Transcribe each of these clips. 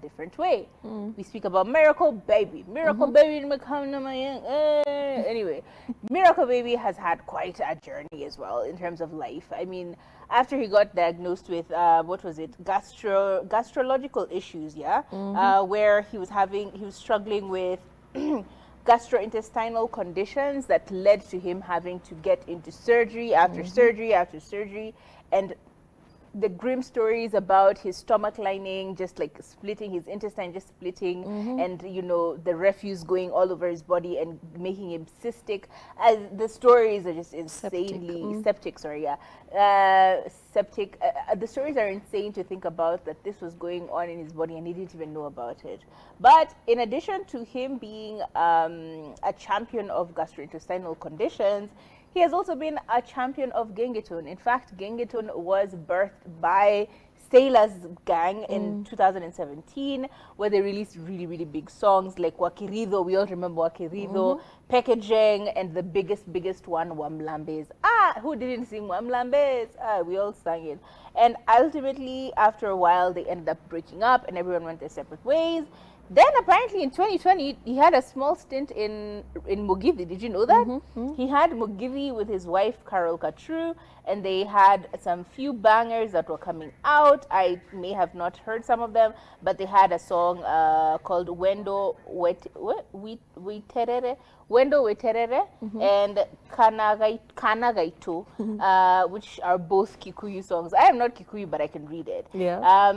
different way. We speak about Miracle Baby. Miracle Baby, anyway, Miracle Baby has had quite a journey as well in terms of life. I mean, after he got diagnosed with what was it, gastrological issues, yeah, where he was struggling with gastrointestinal conditions that led to him having to get into surgery after surgery after surgery, and the grim stories about his stomach lining just like splitting, his intestine just splitting, and you know, the refuse going all over his body and making him cystic. As the stories are just insanely septic. Septic. The stories are insane to think about, that this was going on in his body and he didn't even know about it. But in addition to him being a champion of gastrointestinal conditions, he has also been a champion of Gengetone. In fact, Gengetone was birthed by Sailor's Gang in 2017, where they released really, really big songs like Wakirido. We all remember Wakirido, Packaging, and the biggest one, Wamlambes. Who didn't sing Wamlambes? We all sang it. And ultimately, after a while, they ended up breaking up and everyone went their separate ways. Then apparently in 2020, he had a small stint in Mugithi. Did you know that? He had Mugithi with his wife, Carol Katru, and they had some few bangers that were coming out. I may have not heard some of them, but they had a song called Wendo Weterere, and Kanagaitu, which are both Kikuyu songs. I am not Kikuyu, but I can read it. Yeah.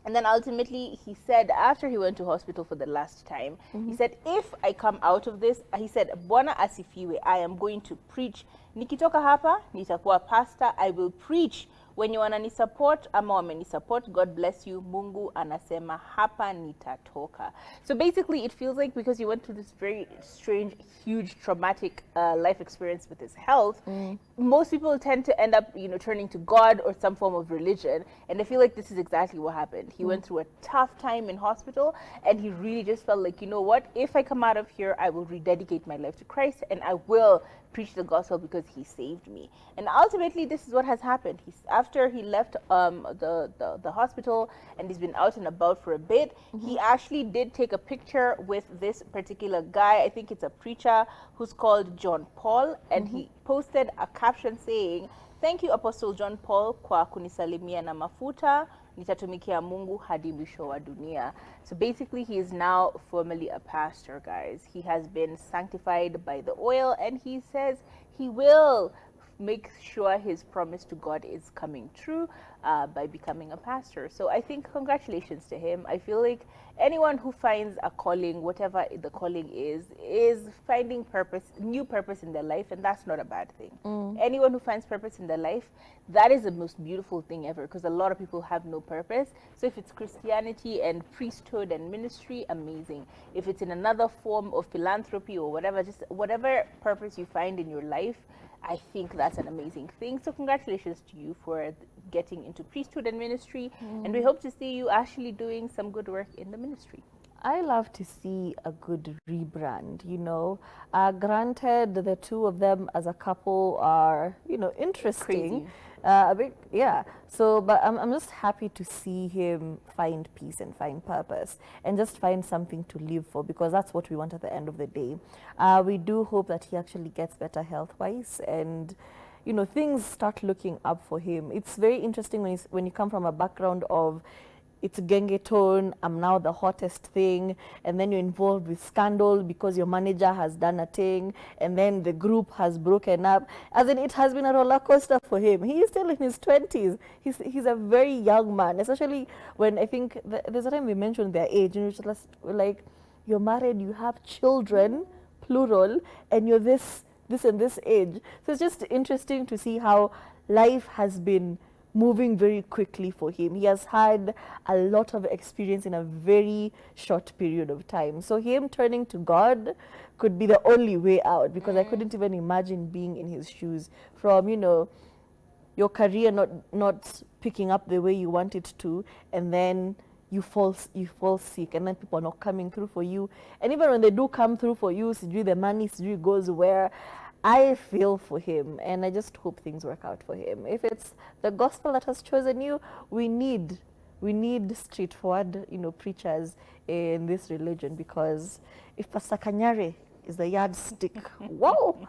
And then ultimately, he said, after he went to hospital for the last time, he said, if I come out of this, he said, Bwana asifiwe, I am going to preach. Nikitoka hapa, nitakuwa pastor, I will preach. Wenye wananisupport ama wamenisupport, God bless you, Mungu anasema hapa nitatoka. So basically, it feels like because he went through this very strange, huge, traumatic life experience with his health, most people tend to end up, you know, turning to God or some form of religion. And I feel like this is exactly what happened. He went through a tough time in hospital, and he really just felt like, you know what, if I come out of here, I will rededicate my life to Christ, and I will preach the gospel because he saved me. And ultimately, this is what has happened. After he left the hospital and he's been out and about for a bit, he actually did take a picture with this particular guy. I think it's a preacher who's called John Paul, and he posted a caption saying, "Thank you, Apostle John Paul, kwa kunisalimia na mafuta, nitatumikia Mungu hadi mwisho wa dunia." So basically, he is now formally a pastor, guys. He has been sanctified by the oil, and he says he will make sure his promise to God is coming true by becoming a pastor. So I think congratulations to him. I feel like anyone who finds a calling, whatever the calling is finding purpose, new purpose in their life, and that's not a bad thing. Anyone who finds purpose in their life, that is the most beautiful thing ever, because a lot of people have no purpose. So if it's Christianity and priesthood and ministry, amazing. If it's in another form of philanthropy or whatever, just whatever purpose you find in your life, I think that's an amazing thing. So congratulations to you for getting into priesthood and ministry, and we hope to see you actually doing some good work in the ministry. I love to see a good rebrand, you know. Granted, the two of them as a couple are, you know, interesting. A bit, yeah. So, but I'm just happy to see him find peace and find purpose and just find something to live for, because that's what we want at the end of the day. We do hope that he actually gets better health-wise, and you know, things start looking up for him. It's very interesting when you come from a background of, it's Gengetone, I'm now the hottest thing, and then you're involved with scandal because your manager has done a thing, and then the group has broken up. As in, it has been a roller coaster for him. He is still in his 20s. He's a very young man, especially when I think there's a time we mentioned their age, and it's just like, you're married, you have children, plural, and you're this and this age. So it's just interesting to see how life has been moving very quickly for him. He has had a lot of experience in a very short period of time. So him turning to God could be the only way out, because I couldn't even imagine being in his shoes, from, you know, your career not picking up the way you want it to, and then you fall sick, and then people are not coming through for you. And even when they do come through for you, the money goes where. I feel for him, and I just hope things work out for him. If it's the gospel that has chosen you, we need we need straightforward, preachers in this religion, because if Pastor Kanyari is the yardstick, wow,